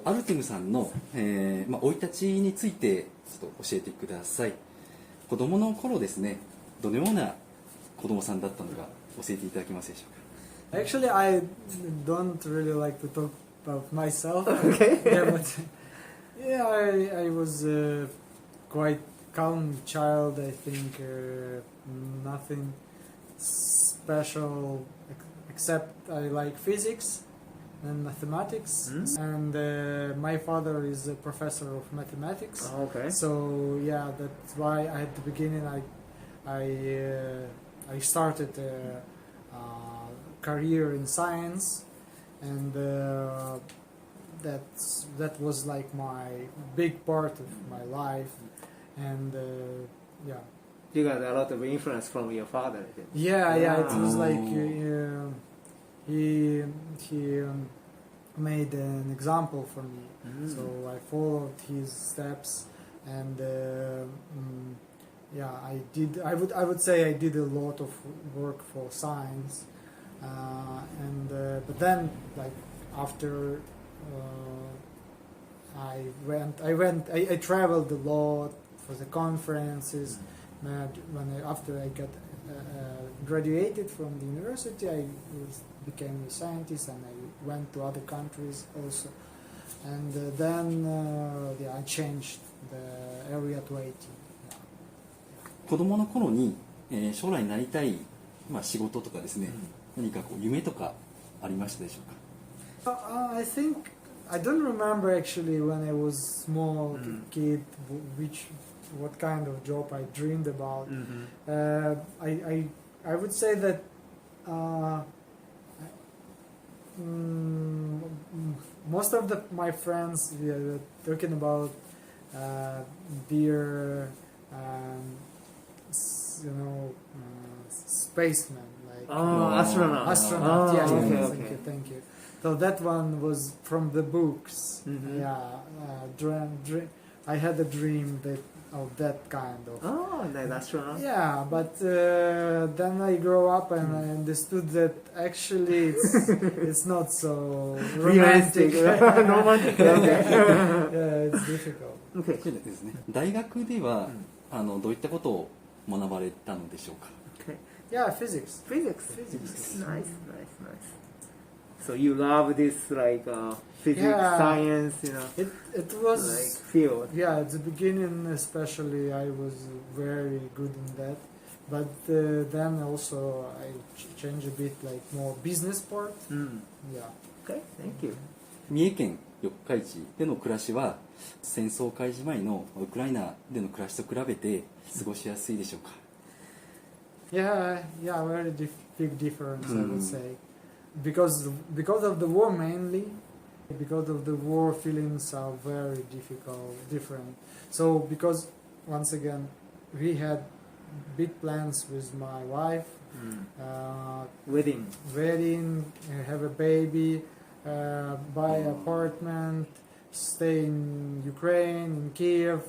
アルテムさんの生い立ちについてちょっと教えてください。子供の頃ですね、どのような子供さんだったのか教えていただけますでしょうか。 Actually, I don't really like to talk about myself. Okay. Yeah, but yeah, I was a quite calm child. I think nothing special except I like physics and mathematics. And my father is a professor of mathematics. Okay. So yeah, that's why at the beginning I started a career in science, and that was like my big part of my life, and yeah. You got a lot of influence from your father. Yeah, it was like he made an example for me, so I followed his steps, and yeah, I would say I did a lot of work for science, and but then like after I traveled a lot for the conferences. After I got graduated from the university, I became a scientist, and I went to other countries also, and then I changed the area to IT. 子供の頃に、将来になりたい、仕事とかですね、何かこう夢とかありましたでしょうか。I think I don't remember actually when I was small kid what kind of job I dreamed about. I would say that most of my friends were talking about beer, spaceman, like astronaut. Astronaut, yeah, okay. Thank you. So that one was from the books. Yeah, I had a dream of that kind of. Oh, that astronaut. Yeah, but then I grew up and I understood that actually it's not so romantic. Romantic. Okay. Yeah, it's difficult. Okay. そうですね。大学では、どういったことを学ばれたのでしょうか。Okay. Yeah, physics. Physics. Nice. So you love this like physics, science, It was like field. Yeah, at the beginning especially I was very good in that, but then also I changed a bit like more business part. Yeah. Okay, thank you. 三重県四日市での暮らしは戦争開始前のウクライナでの暮らしと比べて過ごしやすいでしょうか。 Yeah, very big difference, I would say, because of the war mainly. Because of the war, feelings are very different. So because once again, we had big plans with my wife, Wedding, have a baby, buy an apartment, stay in Ukraine, in Kyiv,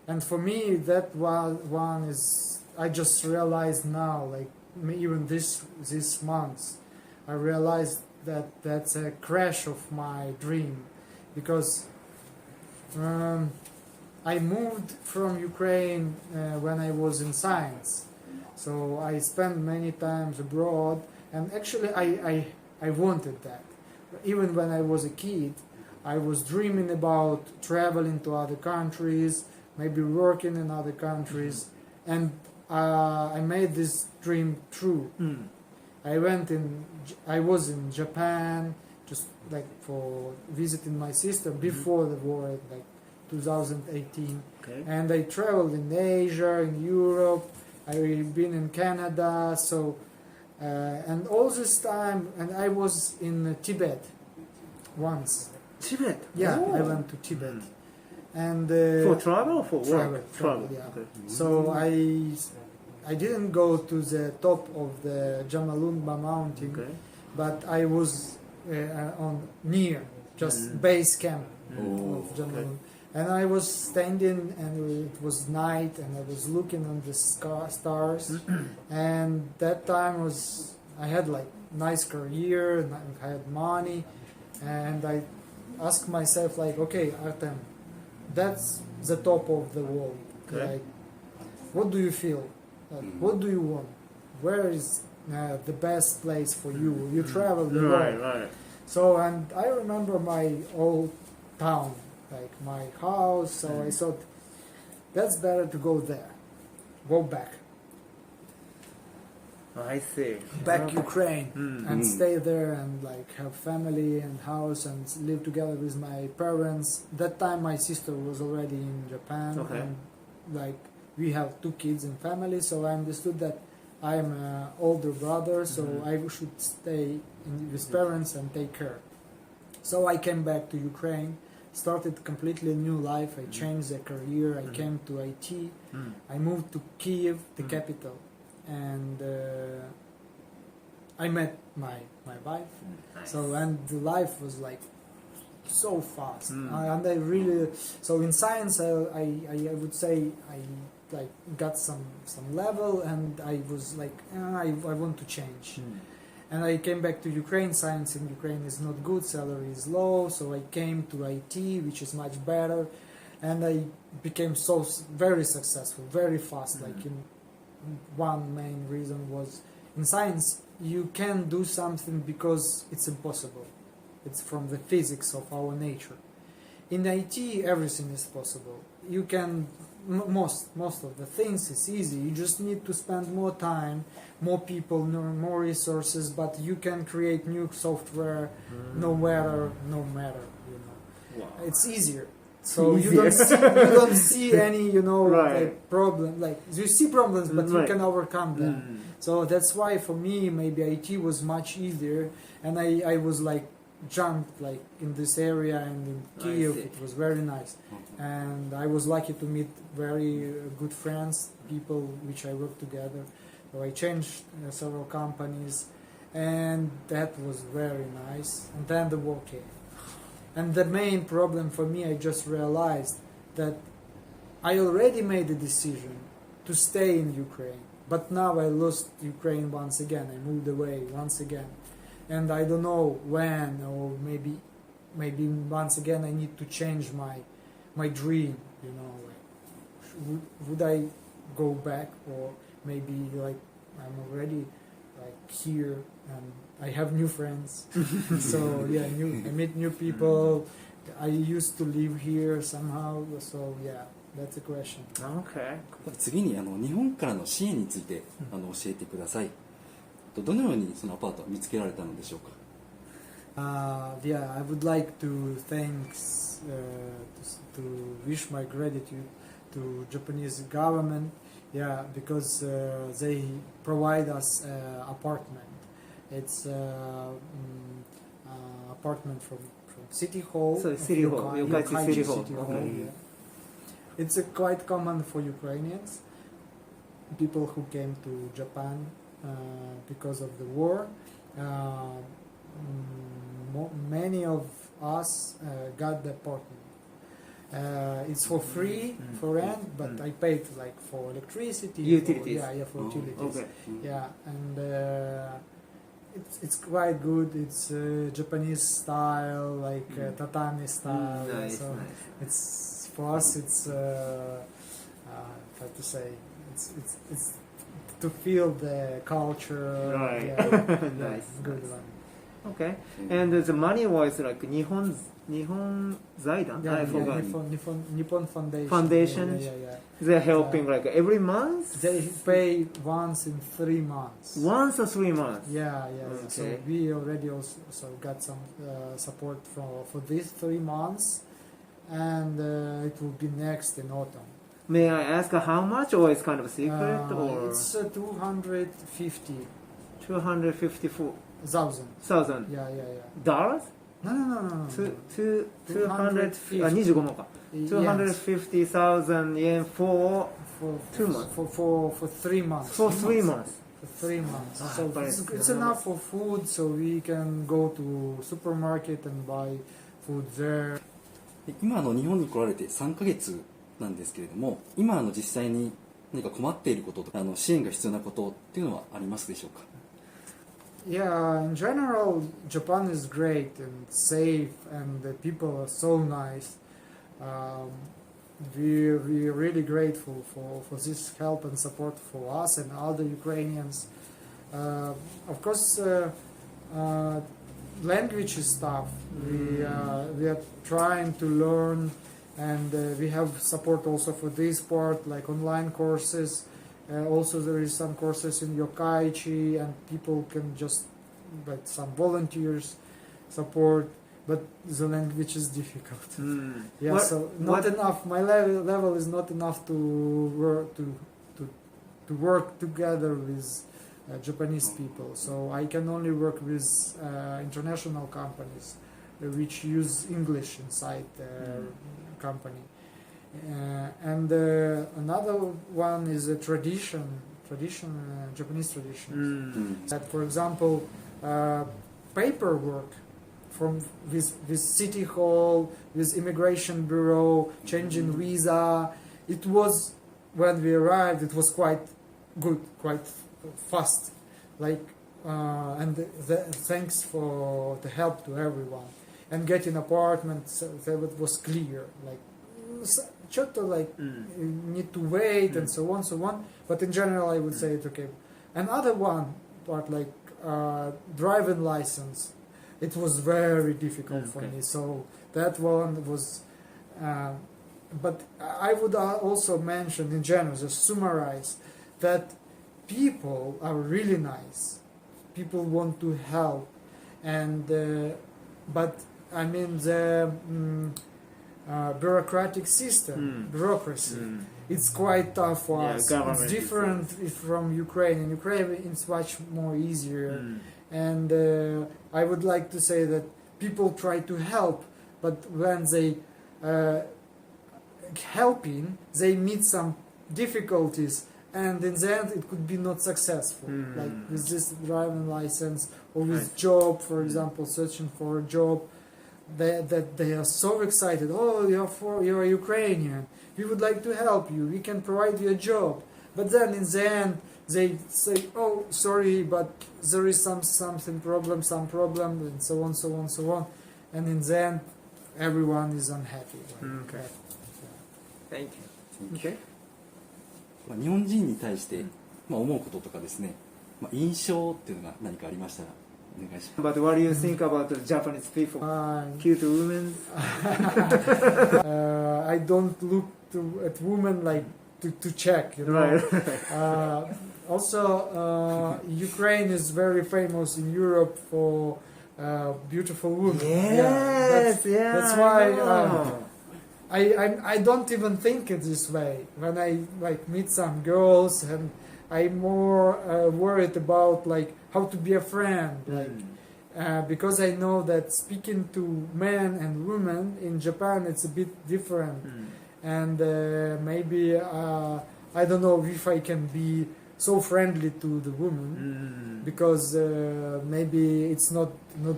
and for me that one is. I just realized now, like even this month, I realized that that's a crash of my dream, because I moved from Ukraine when I was in science, so I spent many times abroad, and actually I wanted that. Even when I was a kid, I was dreaming about traveling to other countries, maybe working in other countries, and I made this dream true. I was in Japan just like for visiting my sister before the war, like 2018. Okay. And I traveled in Asia, in Europe. I've been in Canada. So and all this time, and I was in Tibet once. Tibet. Yeah, Oh. I went to Tibet. And For travel or for work? travel, yeah. Okay. So I didn't go to the top of the Jamalunba mountain, Okay. but I was on near just base camp of Jamalunba, and I was standing, and it was night, and I was looking on the stars, and that time I had like nice career, and I had money, and ask myself like, okay, Artem, that's the top of the world. Okay. Like, what do you feel? What do you want? Where is the best place for you? You travel the world. Right. So, and I remember my old town, like my house. So I thought, that's better to go there, go back I see. back Ukraine and Mm. stay there and like have family and house and live together with my parents. That time my sister was already in Japan, Okay. and like we have 2 kids in family, so I understood that I'm an older brother, so I should stay with parents and take care. So I came back to Ukraine, started completely new life. I changed the career. I came to IT. I moved to Kyiv, the capital, and I met my wife. Nice. So, and the life was like so fast, and I really, so in science I would say I like got some level, and I was like I want to change. And I came back to Ukraine. Science in Ukraine is not good, salary is low, so I came to IT, which is much better, and I became very successful, very fast. Like in one main reason was in science you can do something because it's impossible. It's from the physics of our nature. In IT, everything is possible. You can most of the things is easy. You just need to spend more time, more people, more resources, but you can create new software no matter, you know. Wow. It's easier. So you don't see any, Right. like problem. Like you see problems, but you Right. can overcome them. So that's why for me maybe IT was much easier, and I was like jumped like in this area, and in Kyiv see. it was very nice, and I was lucky to meet very good friends, people which I worked together. So I changed several companies, and that was very nice. And then the war came, and the main problem for me, I just realized that I already made a decision to stay in Ukraine, but now I lost Ukraine once again. I moved away once again. And I don't know when, or maybe once again I need to change my dream. Like, would I go back, or maybe like I'm already like here and I have new friends. So yeah, I meet new people. I used to live here somehow. So yeah, that's a question. Okay. 次に日本からの支援について教えてください。どのようにそのアパートを見つけられたのでしょうか。Yeah, I would like to wish my gratitude to Japanese government. Yeah, because they provide us apartment. It's apartment from City Hall. So of City Hall, Yokkaichi City Hall. Okay. Yeah. It's quite common for Ukrainians, people who came to Japan because of the war. Many of us got the apartment. It's for free for rent, but I paid like for electricity, Utilities. For utilities. Okay. Yeah, and it's quite good. It's Japanese style, like tatami style. Nice, So nice. it's for us. It's how to say. It's to feel the culture. Right. Yeah, Nice, good nice. one. Okay. And the money was like Nihon Zaidan. I forgot. Nippon Foundation. Foundation? Yeah. They're helping like every month. They pay once in 3 months. Once or 3 months. Yeah. So Okay. we already also got some support for these 3 months, and it will be next in autumn. May I ask how much, or it's kind of a secret, or It's 250,000. 254,000 Yeah. dollars? No. 250 25万か。Yes. 250,000 yen for 2 months. For 3 months. For 3 months. For 3 months. Ah, So but it's enough for food, so we can go to supermarket and buy food there. 今日本に来られて3ヶ月なんですけれども、今実際に何か困っていることとか支援が必要なことっていうのはありますでしょうか。Yeah, in general, Japan is great and safe, and the people are so nice. Um, we're really grateful for this help and support for us and other Ukrainians. Of course, language is tough. We are trying to learn, and we have support also for this part, like online courses. Also, there is some courses in Yokkaichi, and people can just, like some volunteers, support. But the language is difficult. Yeah, so not enough. My level is not enough to work together with Japanese people. So I can only work with international companies which use English inside the company. And another one is a Japanese tradition. That, for example, paperwork with city hall, with immigration bureau, changing visa. It was, when we arrived, it was quite good, quite fast. Like, and thanks for the help to everyone. And getting apartment, so that it was clear. Like, you need to wait and so on. But in general, I would say it's okay. Another one part, like driving license. It was very difficult for me, so that one was. But I would also mention, in general, just summarize, that people are really nice. People want to help, and but I mean the bureaucratic system, bureaucracy. It's quite tough for us. It's different from Ukraine. In Ukraine, it's much more easier. And I would like to say that people try to help, but when they helping, they meet some difficulties, and in the end, it could be not successful. Like with this driving license or with job, for example, searching for a job, that they are so excited. Oh, you're Ukrainian. We would like to help you. We can provide you a job. But then in the end, they say, "Oh, sorry, but there is some problem, and so on, and in the end, everyone is unhappy." Okay. Thank you. Okay. 日本人に対して、思うこととかですね、印象っていうのが何かありましたらお願いします。 But what do you think about the Japanese people? Cute women? I don't look at women like to check, you know. Right. Also, Ukraine is very famous in Europe for beautiful women. Yes, that's why I don't even think it this way. When I like meet some girls, and I'm more worried about like how to be a friend, like because I know that speaking to men and women in Japan it's a bit different, and maybe I don't know if I can be so friendly to the woman because maybe it's not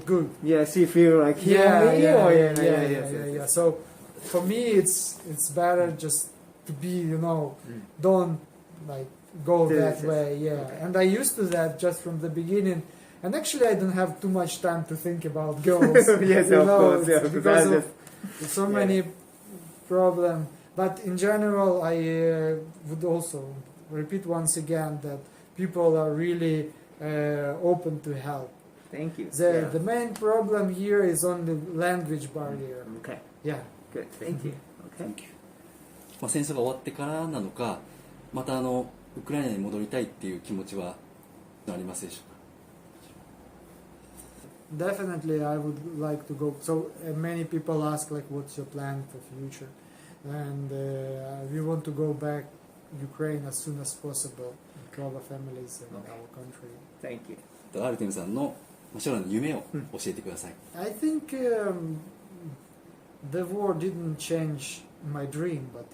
good. Yes, you feel like yeah. So for me, it's better just to be, you know, don't like go that way. Yeah, and I used to that just from the beginning. And actually, I don't have too much time to think about girls. Yes, of course, yeah, because of so many problems. But in general, I would also repeat once again that people are really open to help. Thank you. The main problem here is on the language barrier. Okay. Yeah. Good. Thank you. Okay. 戦争が終わってからなのか、またウクライナに戻りたいっていう気持ちはありますでしょうか。 Definitely, I would like to go. So many people ask, like, what's your plan for future? And we want to go back Ukraine as soon as possible to our families and our country. Thank you. アルテムさんの将来の夢を教えてください。 I think the war didn't change my dream, but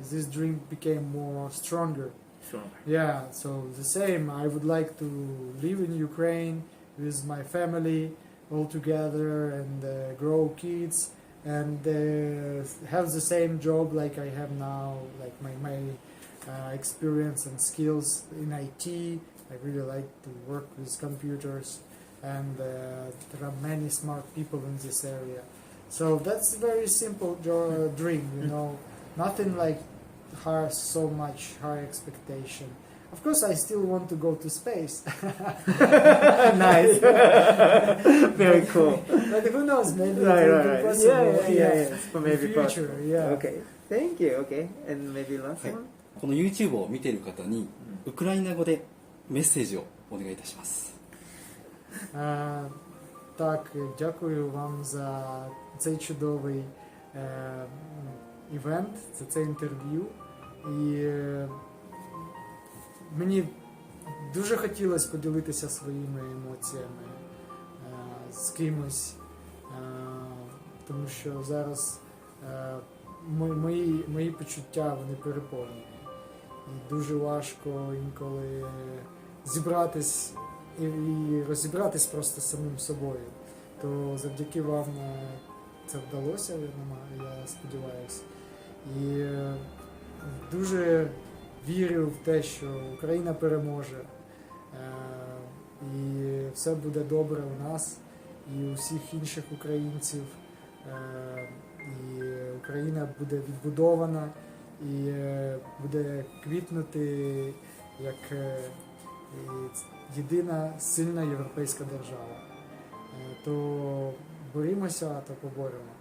this dream became more stronger. Sure. Yeah, so the same. I would like to live in Ukraine with my family all together and grow kids and have the same job like I have now, like my experience and skills in IT. I really like to work with computers and there are many smart people in this area. So that's a very simple dream, you know, nothing like so much high expectation. Of course, I still want to go to space. Nice. Very cool. But who knows? Maybe it Right, will right, be right. possible. Yeah. So maybe in future, yeah. Okay. Thank you. Okay. And maybe last はい one. この YouTube を見ている方にウクライナ語でメッセージをお願いいたします。 Так, дякую вам за цей чудовий івент, за це інтерв'ю. І мені дуже хотілося поділитися своїми емоціями з кимось, тому що зараз мої почуття вони переповнені. І дуже важко інколи зібратись і розібратись просто з самим собою. То завдяки вам це вдалося, я сподіваюся. І дуже вірю в те, що Україна переможе. І все буде добре у нас і у всіх інших українців. І Україна буде відбудована і буде квітнути як єдина сильна європейська держава. То борімося, то поборемо.